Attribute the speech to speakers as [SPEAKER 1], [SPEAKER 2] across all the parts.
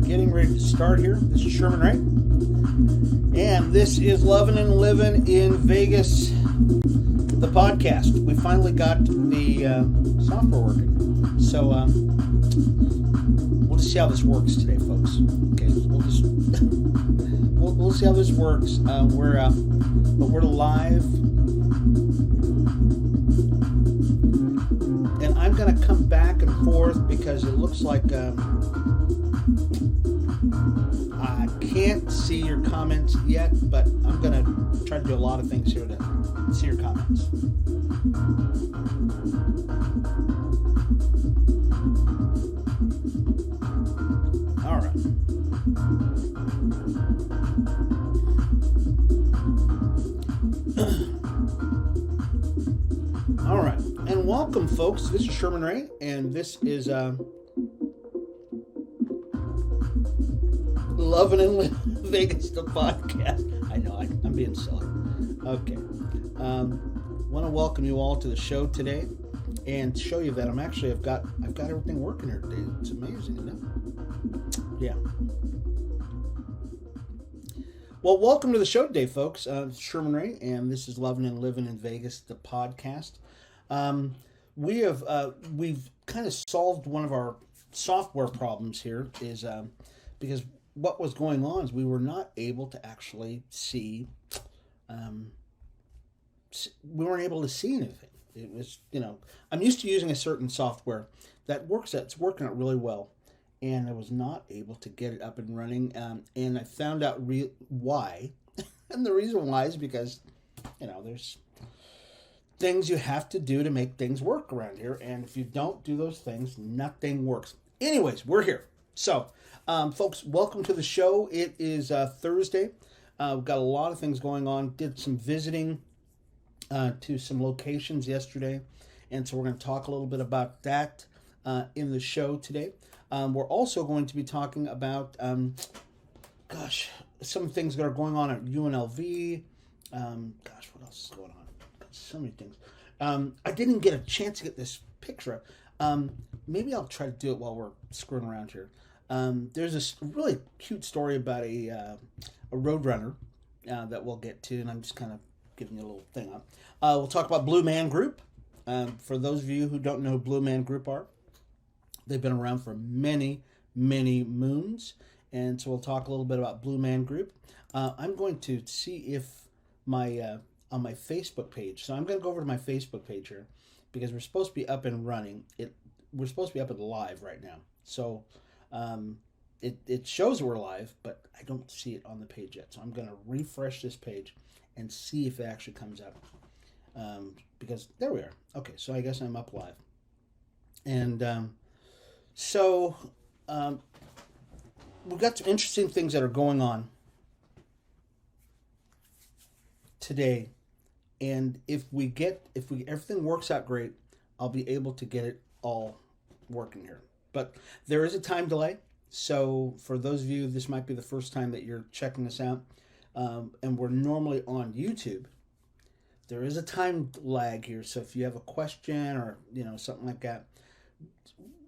[SPEAKER 1] getting ready to start here. This is Sherman Ray, and this is Lovin and Livin in Vegas, the podcast. We finally got the software working, so we'll just see how this works today, folks. Okay, we'll see how this works. We're live, and I'm gonna come back and forth because it looks like I can't see your comments yet, but I'm gonna try to do a lot of things here to see your comments. All right. All right, and welcome, folks. This is Sherman Ray, and this is Lovin and Livin Vegas, the podcast. I know I'm being silly. Okay, want to welcome you all to the show today, and show you that I've got everything working here today. It's amazing, isn't it? Yeah. Well, welcome to the show today, folks. Sherman Ray, and this is Lovin and Livin in Vegas, the podcast. We've kind of solved one of our software problems here, is because what was going on is we were not able to actually see. We weren't able to see anything. It was, I'm used to using a certain software that works. It's working out really well. And I was not able to get it up and running, and I found out why. And the reason why is because, there's things you have to do to make things work around here, and if you don't do those things, nothing works. Anyways, we're here. So, folks, welcome to the show. It is Thursday. We've got a lot of things going on. Did some visiting to some locations yesterday, and so we're going to talk a little bit about that in the show today. We're also going to be talking about, some things that are going on at UNLV. What else is going on? So many things. I didn't get a chance to get this picture up. Maybe I'll try to do it while we're screwing around here. There's this really cute story about a roadrunner that we'll get to, and I'm just kind of giving you a little thing up. We'll talk about Blue Man Group. For those of you who don't know who Blue Man Group are, they've been around for many, many moons, and so we'll talk a little bit about Blue Man Group. I'm going to see if on my Facebook page, so I'm going to go over to my Facebook page here, because we're supposed to be up and running. We're supposed to be up and live right now, so it shows we're live, but I don't see it on the page yet. So I'm going to refresh this page and see if it actually comes up, because there we are. Okay, so I guess I'm up live, and So, we've got some interesting things that are going on today, and if everything works out great, I'll be able to get it all working here. But there is a time delay, so for those of you, this might be the first time that you're checking this out, and we're normally on YouTube. There is a time lag here, so if you have a question or something like that,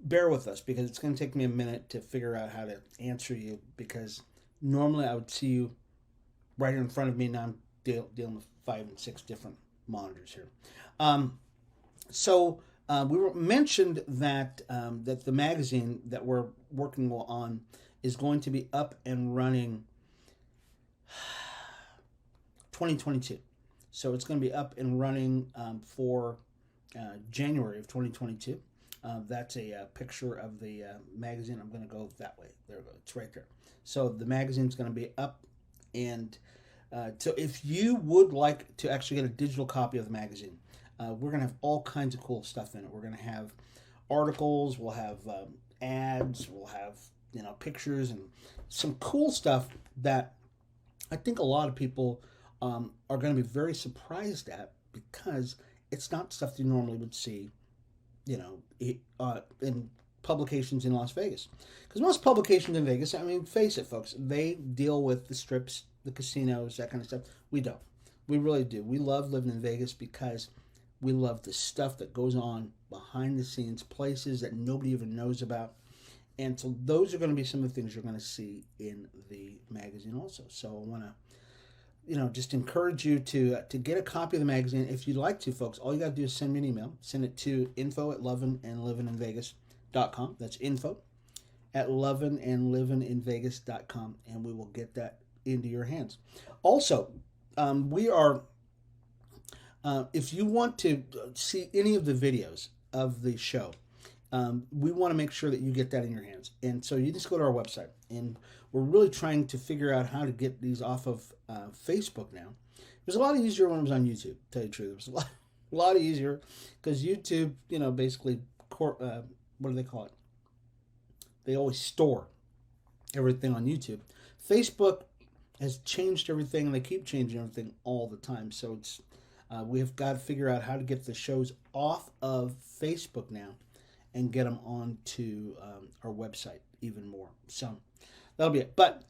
[SPEAKER 1] bear with us, because it's going to take me a minute to figure out how to answer you, because normally I would see you right here in front of me. Now I'm dealing with 5 and 6 different monitors here. We mentioned that that the magazine that we're working on is going to be up and running 2022. So it's going to be up and running for January of 2022. That's a picture of the magazine. I'm going to go that way. There we go. It's right there. So the magazine's going to be up. And so if you would like to actually get a digital copy of the magazine, we're going to have all kinds of cool stuff in it. We're going to have articles. We'll have ads. We'll have pictures and some cool stuff that I think a lot of people are going to be very surprised at, because it's not stuff you normally would see in publications in Las Vegas. Because most publications in Vegas, face it, folks, they deal with the strips, the casinos, that kind of stuff. We don't. We really do. We love living in Vegas because we love the stuff that goes on behind the scenes, places that nobody even knows about. And so those are going to be some of the things you're going to see in the magazine also. So I want to, just encourage you to get a copy of the magazine. If you'd like to, folks, all you got to do is send me an email. Send it to info@lovinandlivininvegas.com. That's info@lovinandlivininvegas.com, and we will get that into your hands. Also, we are, if you want to see any of the videos of the show, we want to make sure that you get that in your hands. And so you just go to our website, and we're really trying to figure out how to get these off of Facebook now. It was a lot easier when it was on YouTube, to tell you the truth. It was a lot easier because YouTube, basically, what do they call it? They always store everything on YouTube. Facebook has changed everything, and they keep changing everything all the time. So it's we have got to figure out how to get the shows off of Facebook now and get them onto our website even more. So that'll be it. But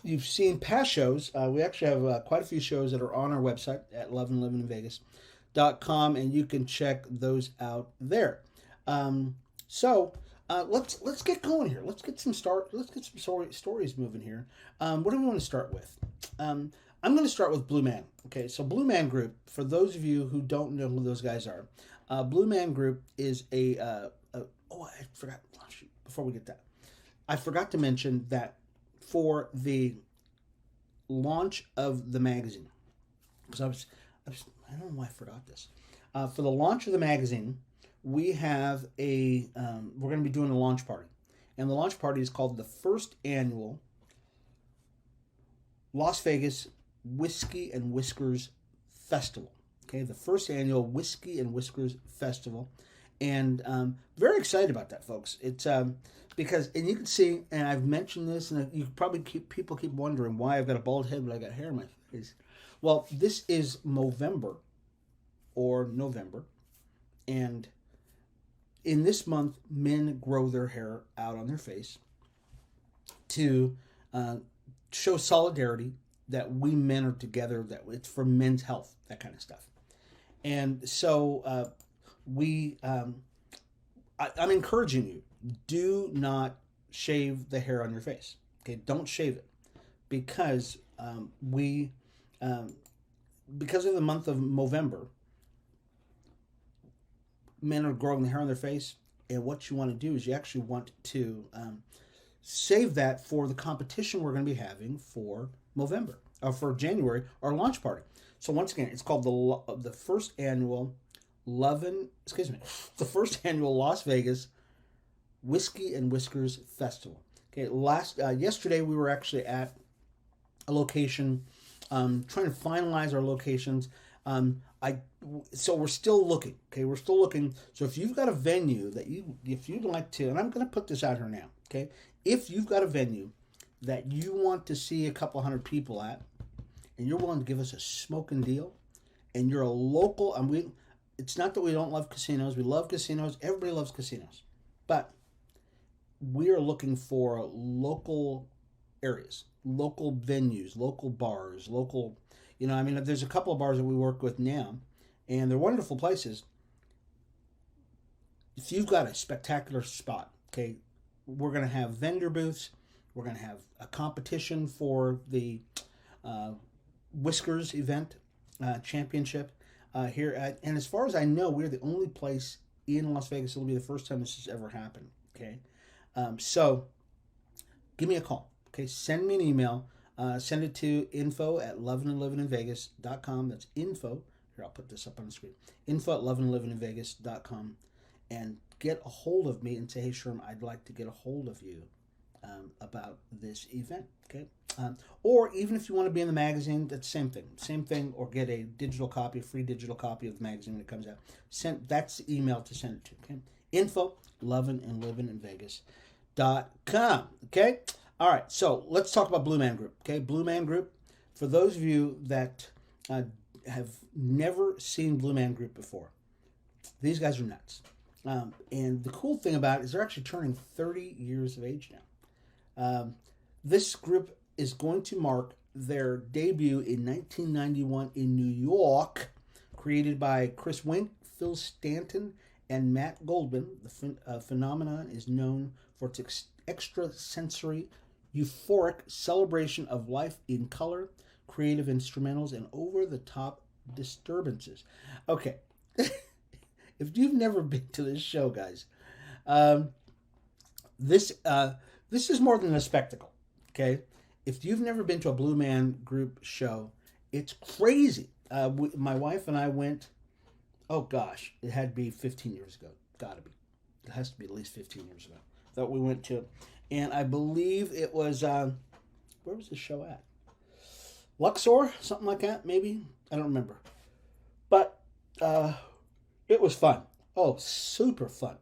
[SPEAKER 1] you've seen past shows. We actually have quite a few shows that are on our website at lovinandlivininvegas.com, and you can check those out there. Let's get going here. Let's get some stories moving here. What do we want to start with? I'm going to start with Blue Man. Okay, so Blue Man Group, for those of you who don't know who those guys are, Blue Man Group is I forgot. Oh, shoot, before we get that, I forgot to mention that for the launch of the magazine, because I don't know why I forgot this. For the launch of the magazine, we have we're going to be doing a launch party, and the launch party is called the first annual Las Vegas Whiskey and Whiskers Festival. Okay, the first annual Whiskey and Whiskers Festival, and very excited about that, folks. It's because, and you can see, and I've mentioned this, and you probably people keep wondering why I've got a bald head but I got hair in my face. Well, this is Movember or November, and in this month, men grow their hair out on their face to show solidarity that we men are together, that it's for men's health, that kind of stuff. And so I'm encouraging you, do not shave the hair on your face. Okay, don't shave it, because because of the month of Movember, men are growing the hair on their face, and what you want to do is you actually want to save that for the competition we're going to be having for Movember, or for January, our launch party. So once again, it's called the first annual the first annual Las Vegas Whiskey and Whiskers Festival. Okay, yesterday we were actually at a location, trying to finalize our locations. So we're still looking. Okay, we're still looking. So if you've got a venue that if you'd like to, and I'm going to put this out here now. Okay, if you've got a venue that you want to see a couple hundred people at, and you're willing to give us a smoking deal, and you're a local, and it's not that we don't love casinos. We love casinos. Everybody loves casinos. But we are looking for local areas, local venues, local bars, local, there's a couple of bars that we work with now, and they're wonderful places. If you've got a spectacular spot, okay, we're going to have vendor booths. We're going to have a competition for the Whiskers event championship here and as far as I know, we're the only place in Las Vegas. It'll be the first time this has ever happened. Okay, so give me a call. Okay, send me an email. Send it to info@lovinandlivininvegas.com. That's info. Here, I'll put this up on the screen. info@lovinandlivininvegas.com, and get a hold of me and say, hey, Sherman, I'd like to get a hold of you about this event. Okay, or even if you want to be in the magazine, that's the same thing. Or get a free digital copy of the magazine when it comes out. That's the email to send it to. Okay, info@lovinandlivininvegas.com. Okay. All right, so let's talk about Blue Man Group. Okay, Blue Man Group. For those of you that have never seen Blue Man Group before, these guys are nuts. And the cool thing about it is they're actually turning 30 years of age now. This group is going to mark their debut in 1991 in New York, created by Chris Wink, Phil Stanton, and Matt Goldman. The phenomenon is known for its extrasensory, euphoric celebration of life in color, creative instrumentals, and over-the-top disturbances. Okay, if you've never been to this show, guys, um, this is more than a spectacle. Okay, if you've never been to a Blue Man Group show, it's crazy. My wife and I went. Oh gosh, it had to be 15 years ago. Gotta be. It has to be at least 15 years ago that we went to, and I believe it was where was the show at? Luxor, something like that, maybe. I don't remember, but it was fun. Oh, super fun.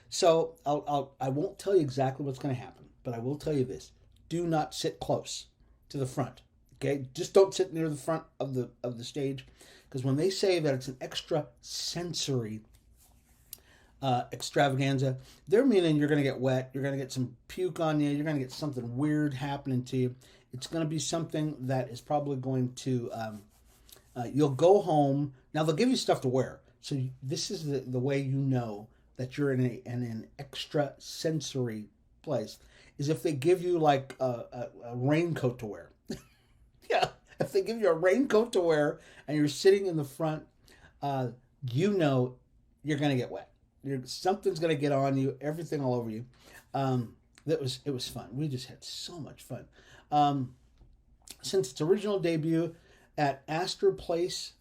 [SPEAKER 1] So I won't tell you exactly what's going to happen, but I will tell you this: do not sit close to the front. Okay, just don't sit near the front of the stage, because when they say that it's an extra sensory extravaganza, they're meaning you're going to get wet, you're going to get some puke on you, you're going to get something weird happening to you. It's going to be something that is probably going to you'll go home. Now they'll give you stuff to wear, so this is the way you know that you're in an extra sensory place, is if they give you like a raincoat to wear. Yeah, if they give you a raincoat to wear and you're sitting in the front, you know you're going to get wet. Something's going to get on you, everything all over you. It was fun. We just had so much fun. Since its original debut at Astor Place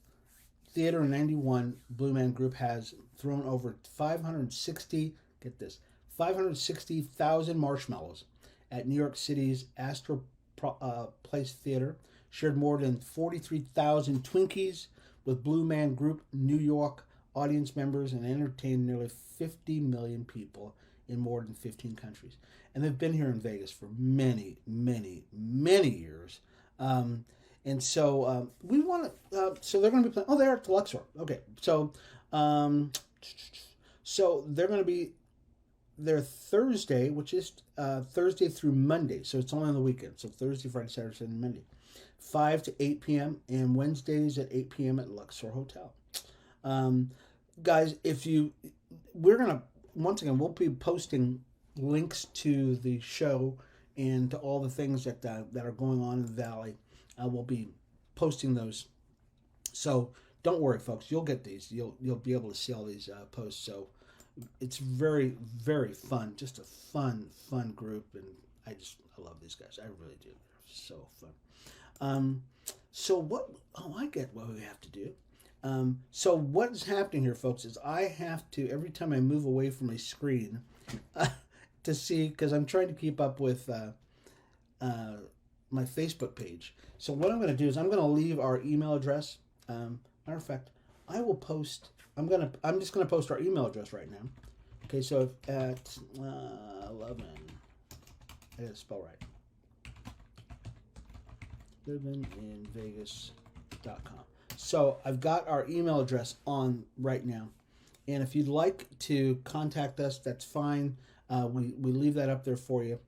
[SPEAKER 1] Theater in '91, Blue Man Group has thrown over 560,000 marshmallows at New York City's Astor Place Theater, shared more than 43,000 Twinkies with Blue Man Group New York audience members, and entertained nearly 50 million people in more than 15 countries. And they've been here in Vegas for many, many, many years. And so we want to. So they're going to be playing. Oh, they're at the Luxor. Okay, so they're going to be there Thursday, which is Thursday through Monday. So it's only on the weekend. So Thursday, Friday, Saturday, Sunday, Monday, 5 to 8 p.m. and Wednesdays at 8 p.m. at Luxor Hotel. Guys, we're gonna once again we'll be posting links to the show and to all the things that are going on in the Valley. We'll be posting those, so don't worry, folks. You'll get these. You'll be able to see all these posts. So it's very, very fun. Just a fun group, and I love these guys. I really do. They're so fun. So what? Oh, I get what we have to do. So what's happening here, folks, is I have to, every time I move away from my screen to see, because I'm trying to keep up with my Facebook page. So what I'm going to do is I'm going to leave our email address. Matter of fact, I will post, I'm just going to post our email address right now. Okay, so at Lovin, I got to spell right. livininvegas.com. So I've got our email address on right now, and if you'd like to contact us, that's fine. We leave that up there for you,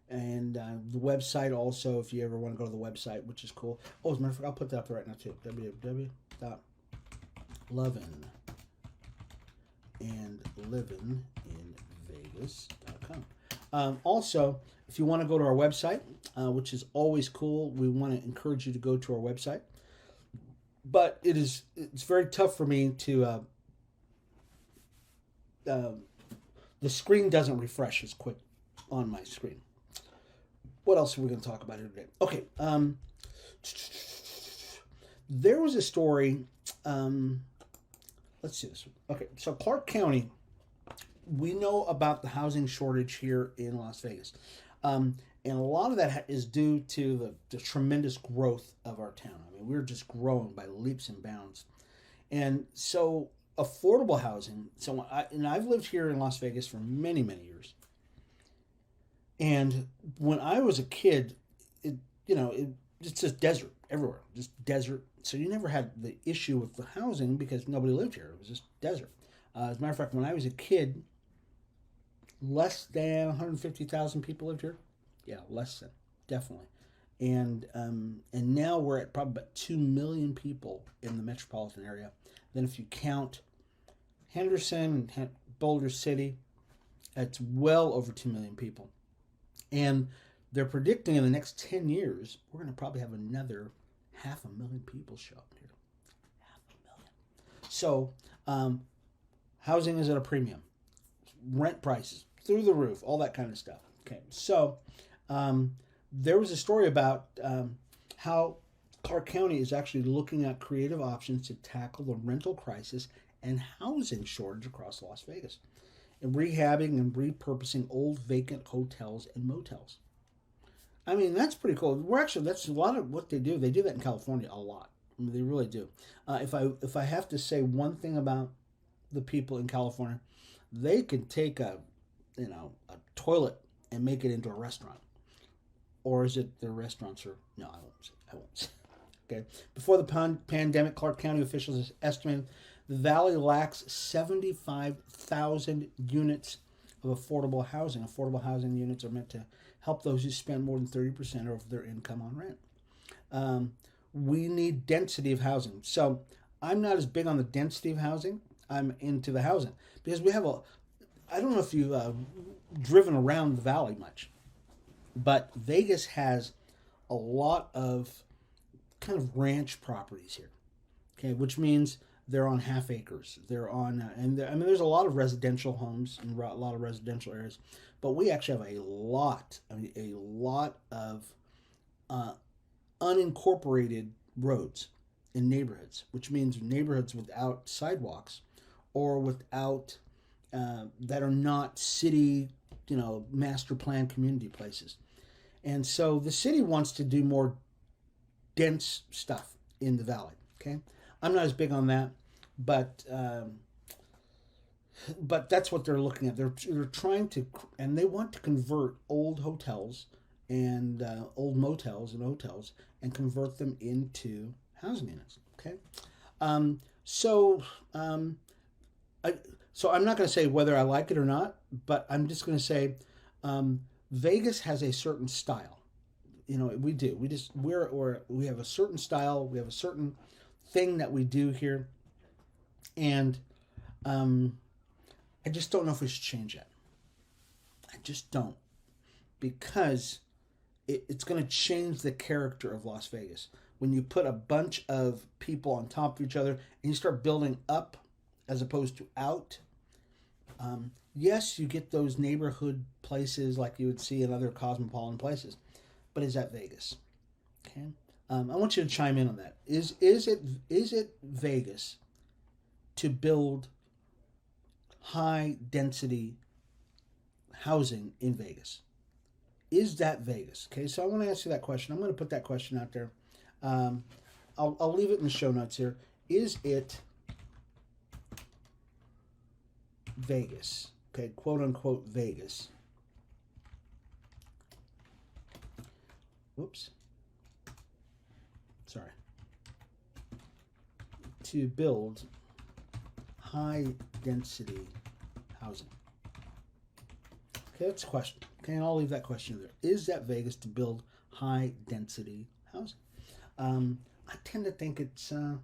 [SPEAKER 1] and the website also, if you ever want to go to the website, which is cool. Oh, as a matter of fact, I'll put that up there right now too. www.lovinandlivininvegas.com. Also, if you want to go to our website, which is always cool, we want to encourage you to go to our website. But it's very tough for me to the screen doesn't refresh as quick on my screen. What else are we going to talk about here today? Okay, there was a story. Let's see this one. Okay, so Clark County, we know about the housing shortage here in Las Vegas. And a lot of that is due to the tremendous growth of our town. I mean, we're just growing by leaps and bounds. And so affordable housing. So I've lived here in Las Vegas for many, many years. And when I was a kid, it's just desert everywhere, just desert. So you never had the issue with the housing because nobody lived here. It was just desert. As a matter of fact, when I was a kid, less than 150,000 people lived here. Yeah, less than, definitely. And now we're at probably about 2 million people in the metropolitan area. Then if you count Henderson and Boulder City, It's well over 2 million people. And they're predicting in the next 10 years, we're going to probably have another 500,000 people show up here. 500,000. So, housing is at a premium. Rent prices through the roof, all that kind of stuff. Okay, so there was a story about how Clark County is actually looking at creative options to tackle the rental crisis and housing shortage across Las Vegas, and rehabbing and repurposing old vacant hotels and motels. I mean, that's pretty cool. That's a lot of what they do. They do that in California a lot. I mean, they really do. If I have to say one thing about the people in California, they can take a toilet and make it into a restaurant. Or is it their restaurants are? No, I won't say. Okay. Before the pandemic, Clark County officials estimated the valley lacks 75,000 units of affordable housing. Affordable housing units are meant to help those who spend more than 30% of their income on rent. We need density of housing. So I'm not as big on the density of housing. I'm into the housing because we have I don't know if you've driven around the valley much, but Vegas has a lot of kind of ranch properties here. Okay, which means they're on half acres. They're on, there's a lot of residential homes and a lot of residential areas, but we actually have a lot of unincorporated roads in neighborhoods, which means neighborhoods without sidewalks or without that are not city, master plan community places. And so the city wants to do more dense stuff in the valley. Okay, I'm not as big on that, but that's what they're looking at. They're trying to, and they want to convert old hotels and old motels and hotels and convert them into housing units. Okay, so I'm not going to say whether I like it or not, but I'm just going to say Vegas has a certain style. We do. We have a certain style. We have a certain thing that we do here, and I just don't know if we should change that. I just don't, because it's going to change the character of Las Vegas when you put a bunch of people on top of each other and you start building up as opposed to out. Yes, you get those neighborhood places like you would see in other cosmopolitan places, but is that Vegas? Okay, I want you to chime in on that. Is it Vegas to build high density housing in Vegas? Is that Vegas? Okay, so I want to ask you that question. I'm going to put that question out there. I'll leave it in the show notes here. Is it Vegas? Okay, quote unquote Vegas. Whoops. Sorry. To build high density housing. Okay, that's a question. Okay, and I'll leave that question there. Is that Vegas to build high density housing? I tend to think it's I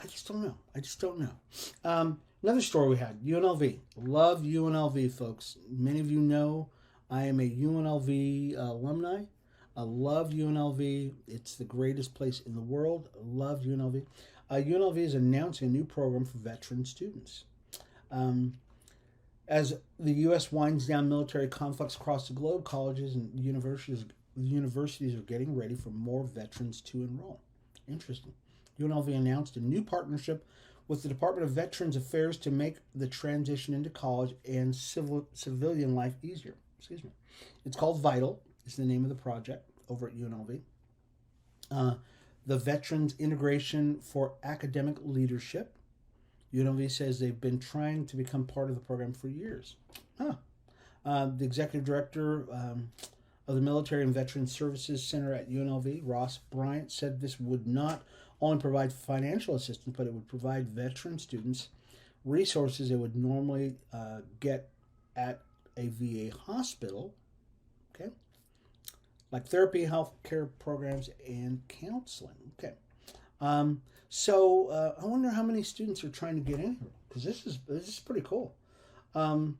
[SPEAKER 1] just don't know. Another story we had, UNLV. Love UNLV, folks. Many of you know I am a UNLV alumni. I love UNLV. It's the greatest place in the world. I love UNLV. UNLV is announcing a new program for veteran students. As the U.S. winds down military conflicts across the globe, colleges and universities are getting ready for more veterans to enroll. Interesting. UNLV announced a new partnership with the Department of Veterans Affairs to make the transition into college and civilian life easier. Excuse me. It's called Vital. Is the name of the project over at UNLV. The Veterans Integration for Academic Leadership. UNLV says they've been trying to become part of the program for years. The executive director of the Military and Veterans Services Center at UNLV, Ross Bryant, said this would not only provide financial assistance, but it would provide veteran students resources they would normally get at a VA hospital, okay, like therapy, health care programs, and counseling. Okay, so I wonder how many students are trying to get in here, because this is pretty cool. Um,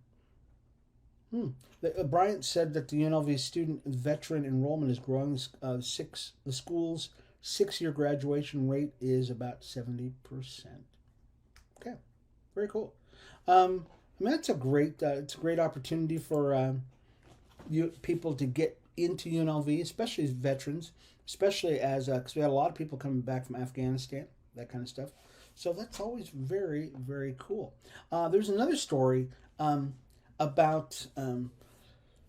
[SPEAKER 1] Bryant said that the UNLV student veteran enrollment is growing. The school's 6-year graduation rate is about 70%. Okay, very cool. I mean, that's a great it's a great opportunity for you people to get into UNLV, especially as veterans, especially as because we had a lot of people coming back from Afghanistan, that kind of stuff. So that's always very very cool. There's another story about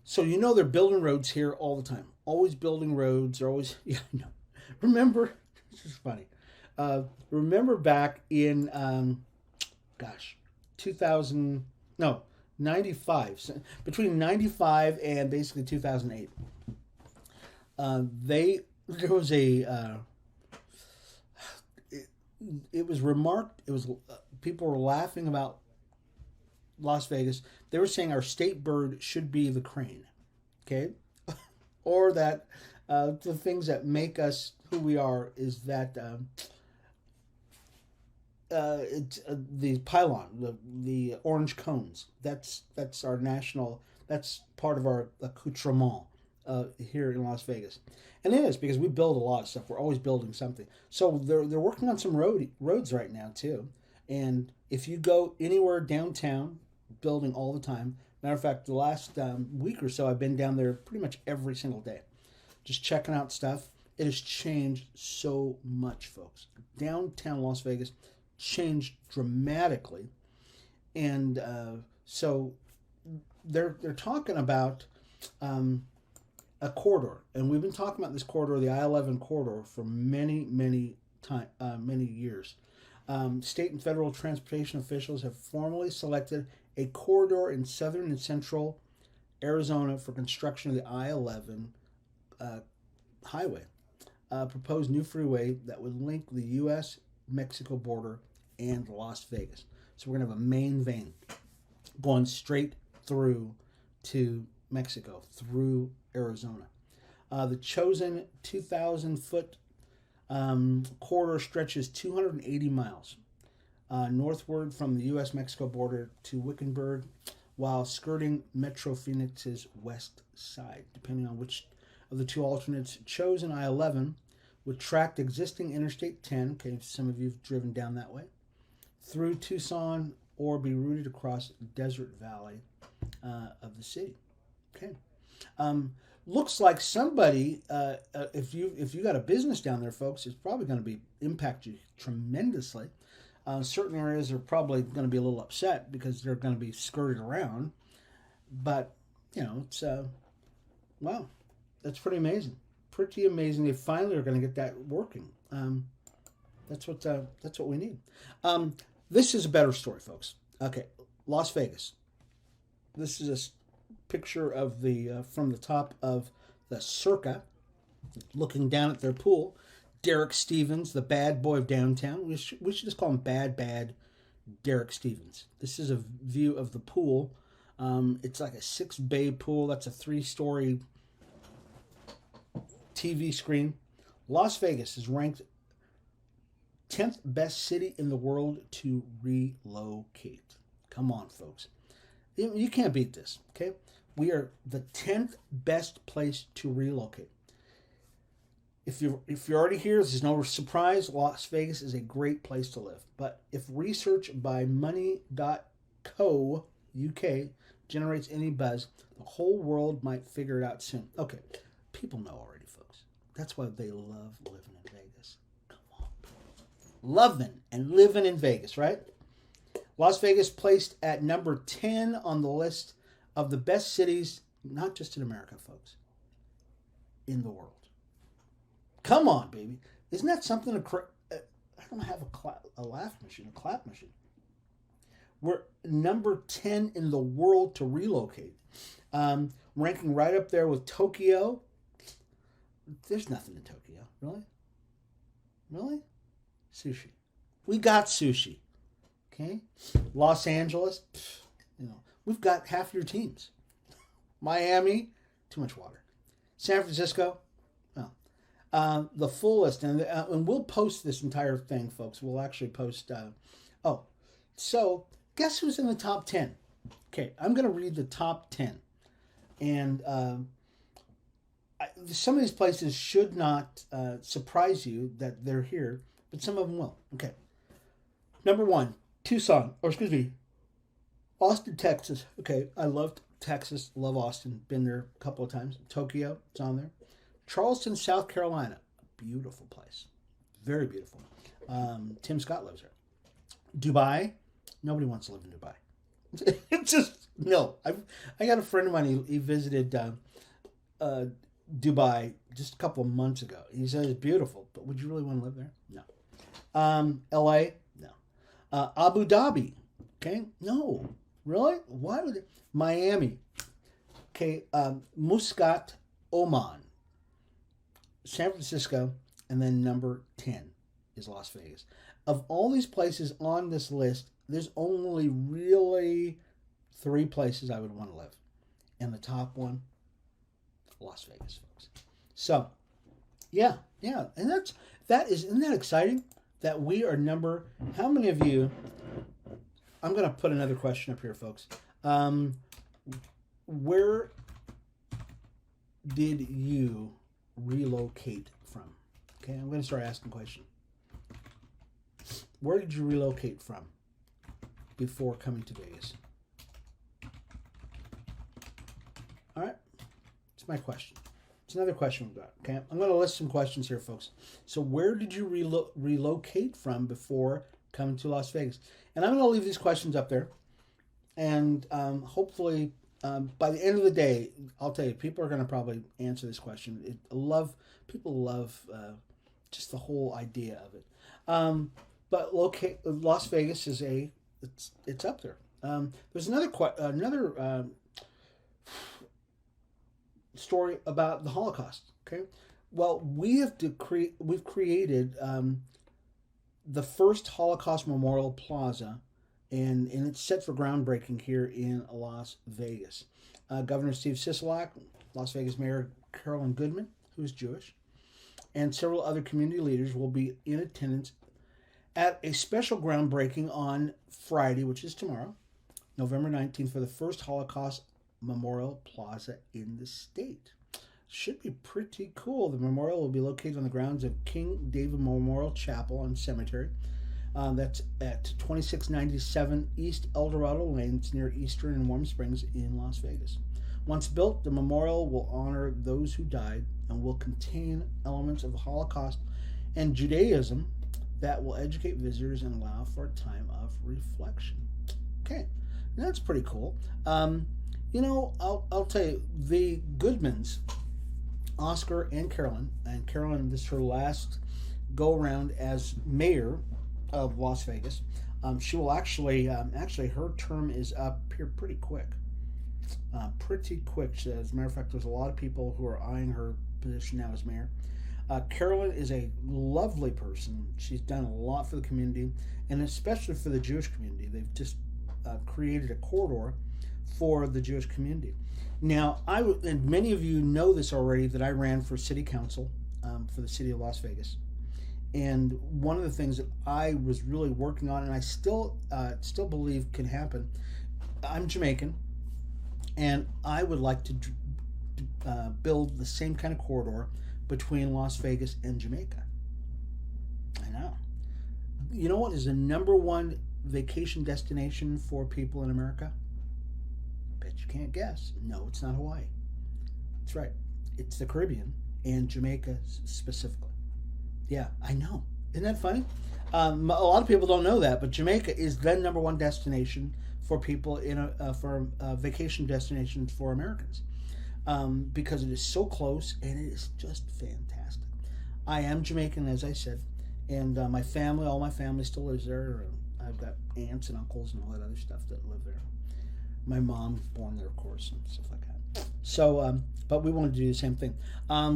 [SPEAKER 1] so they're building roads here all the time, always building roads. They're always yeah. No. Remember, this is funny. Remember back in gosh, 2000 no 95 between 95 and basically 2008. There was it was remarked. It was people were laughing about Las Vegas. They were saying our state bird should be the crane, okay, or that the things that make us who we are is that it's the pylon, the orange cones. That's our national. That's part of our accoutrement here in Las Vegas, and it is because we build a lot of stuff. We're always building something. So they're working on some roads right now too. And if you go anywhere downtown, building all the time. Matter of fact, the last week or so, I've been down there pretty much every single day, just checking out stuff. It has changed so much, folks. Downtown Las Vegas changed dramatically, and so they're talking about a corridor, and we've been talking about this corridor, the I-11 corridor, for many years. State and federal transportation officials have formally selected a corridor in southern and central Arizona for construction of the I-11 highway, proposed new freeway that would link the U.S.-Mexico border and Las Vegas. So we're going to have a main vein going straight through to Mexico, through Arizona. The chosen 2,000-foot corridor stretches 280 miles northward from the U.S.-Mexico border to Wickenburg, while skirting Metro Phoenix's west side. Depending on which of the two alternates chosen, I-11 would track the existing Interstate 10, okay, some of you have driven down that way, through Tucson, or be routed across Desert Valley of the city. Okay. Looks like somebody, if you got a business down there, folks, it's probably going to impact you tremendously. Certain areas are probably going to be a little upset because they're going to be skirted around. But, it's, wow, that's pretty amazing. Pretty amazing. They finally are going to get that working. That's what we need. This is a better story, folks. Okay, Las Vegas. This is a picture of the from the top of the Circa, looking down at their pool. Derek Stevens, the bad boy of downtown. We should just call him Bad Derek Stevens. This is a view of the pool. It's like a 6-bay pool. That's a 3-story TV screen. Las Vegas is ranked 10th best city in the world to relocate. Come on, folks. You can't beat this, okay? We are the 10th best place to relocate. If you're already here, this is no surprise. Las Vegas is a great place to live. But if research by money.co UK generates any buzz, the whole world might figure it out soon. Okay, people know already, folks. That's why they love living in Vegas. Come on. Lovin and Livin in Vegas, right? Las Vegas placed at number 10 on the list of the best cities, not just in America, folks, in the world. Come on, baby. Isn't that something I don't have a laugh machine, a clap machine. We're number 10 in the world to relocate. Ranking right up there with Tokyo. There's nothing in Tokyo. Really? Really? Sushi. We got sushi. Okay? Los Angeles. We've got half your teams. Miami. Too much water. San Francisco. The full list, and we'll post this entire thing, folks. We'll actually post. So guess who's in the top 10? Okay, I'm going to read the top 10. And some of these places should not surprise you that they're here, but some of them will. Okay. Number 1, Austin, Texas. Okay, I love Texas, love Austin, been there a couple of times. Tokyo, it's on there. Charleston, South Carolina, beautiful place, very beautiful. Tim Scott lives there. Dubai, nobody wants to live in Dubai. It's just no. I got a friend of mine. He visited Dubai just a couple of months ago. He said it's beautiful, but would you really want to live there? No. L.A. No. Abu Dhabi. Okay. No. Really? Why would it? Miami. Okay. Muscat, Oman. San Francisco, and then number 10 is Las Vegas. Of all these places on this list, there's only really 3 places I would want to live. And the top one, Las Vegas, folks. So, yeah. And isn't that exciting? That we are how many of you, I'm going to put another question up here, folks. Where did you relocate from? Okay, I'm going to start asking questions. Where did you relocate from before coming to Vegas? All right, it's my question. It's another question we've got. Okay, I'm going to list some questions here, folks. So, where did you relocate from before coming to Las Vegas? And I'm going to leave these questions up there, and hopefully, by the end of the day, I'll tell you, people are going to probably answer this question. People love just the whole idea of it. But Las Vegas is it's up there. There's another story about the Holocaust. Okay, well we've created the first Holocaust Memorial Plaza, and it's set for groundbreaking here in Las Vegas. Governor Steve Sisolak, Las Vegas Mayor Carolyn Goodman, who is Jewish, and several other community leaders will be in attendance at a special groundbreaking on Friday, which is tomorrow, November 19th, for the first Holocaust Memorial Plaza in the state. Should be pretty cool. The memorial will be located on the grounds of King David Memorial Chapel and Cemetery. That's at 2697 East El Dorado Lane. It's near Eastern and Warm Springs in Las Vegas. Once built, the memorial will honor those who died and will contain elements of the Holocaust and Judaism that will educate visitors and allow for a time of reflection. Okay, that's pretty cool. I'll tell you, the Goodmans, Oscar and Carolyn, this is her last go around as mayor of Las Vegas. She will actually her term is up here pretty quick. As a matter of fact, there's a lot of people who are eyeing her position now as mayor. Carolyn is a lovely person. She's done a lot for the community, and especially for the Jewish community. They've just created a corridor for the Jewish community. Now, and many of you know this already, that I ran for city council for the city of Las Vegas. And one of the things that I was really working on, and I still believe can happen, I'm Jamaican, and I would like to build the same kind of corridor between Las Vegas and Jamaica. I know. You know what is the number one vacation destination for people in America? Bet you can't guess. No, it's not Hawaii. That's right. It's the Caribbean, and Jamaica specifically. Yeah, I know. Isn't that funny? A lot of people don't know that, but Jamaica is the number one destination for people for a vacation destination for Americans. Because it is so close and it is just fantastic. I am Jamaican, as I said, and all my family still lives there. I've got aunts and uncles and all that other stuff that live there. My mom's born there, of course, and stuff like that. So, but we wanted to do the same thing.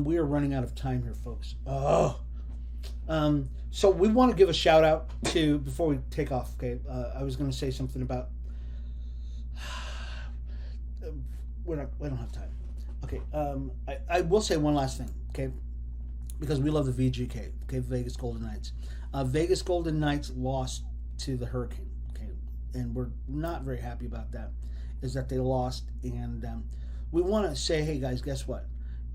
[SPEAKER 1] We are running out of time here, folks. So we want to give a shout out to, before we take off, okay, I was going to say something about, we don't have time. Okay, I will say one last thing, okay, because we love the VGK, okay, Vegas Golden Knights. Vegas Golden Knights lost to the Hurricane, okay, and we're not very happy about that. is that they lost. And we want to say, hey guys, guess what?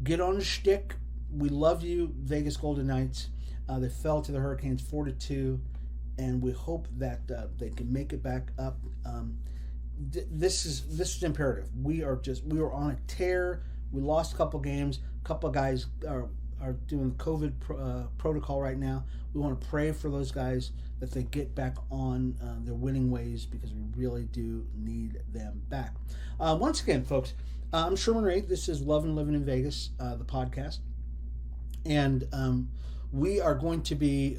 [SPEAKER 1] Get on the shtick. We love you, Vegas Golden Knights. They fell to the Hurricanes 4-2, and we hope that they can make it back up. This is imperative. We were on a tear. We lost a couple games. A couple of guys are doing the COVID protocol right now. We want to pray for those guys that they get back on their winning ways, because we really do need them back. Once again, folks, I'm Sherman Ray. This is Lovin and Livin in Vegas, the podcast. And we are going to be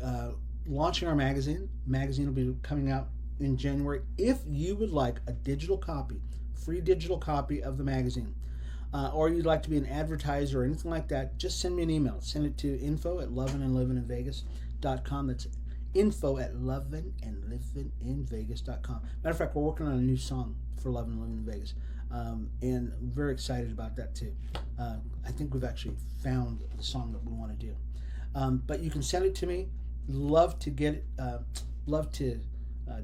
[SPEAKER 1] launching our magazine. Magazine will be coming out in January. If you would like a digital copy, free digital copy of the magazine, or you'd like to be an advertiser or anything like that, just send me an email. Send it to info@lovinandlivininvegas.com. That's info@lovinandlivininvegas.com. Matter of fact, we're working on a new song for Lovin and Livin in Vegas, and I'm very excited about that too. I think we've actually found the song that we want to do. But you can send it to me. Love to get it.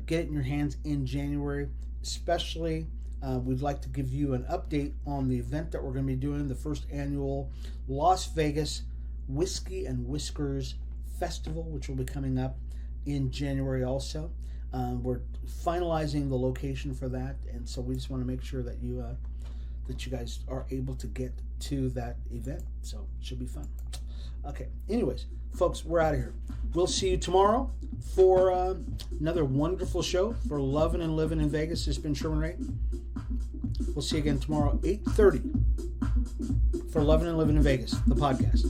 [SPEAKER 1] Get it in your hands in January. Especially, we'd like to give you an update on the event that we're going to be doing, the first annual Las Vegas Whiskey and Whiskers Festival, which will be coming up in January also. We're finalizing the location for that, and so we just want to make sure that you guys are able to get to that event. So it should be fun. Okay, anyways, folks, we're out of here. We'll see you tomorrow for another wonderful show for Lovin and Livin in Vegas. This has been Sherman Ray. We'll see you again tomorrow, 8:30, for Lovin and Livin in Vegas, the podcast.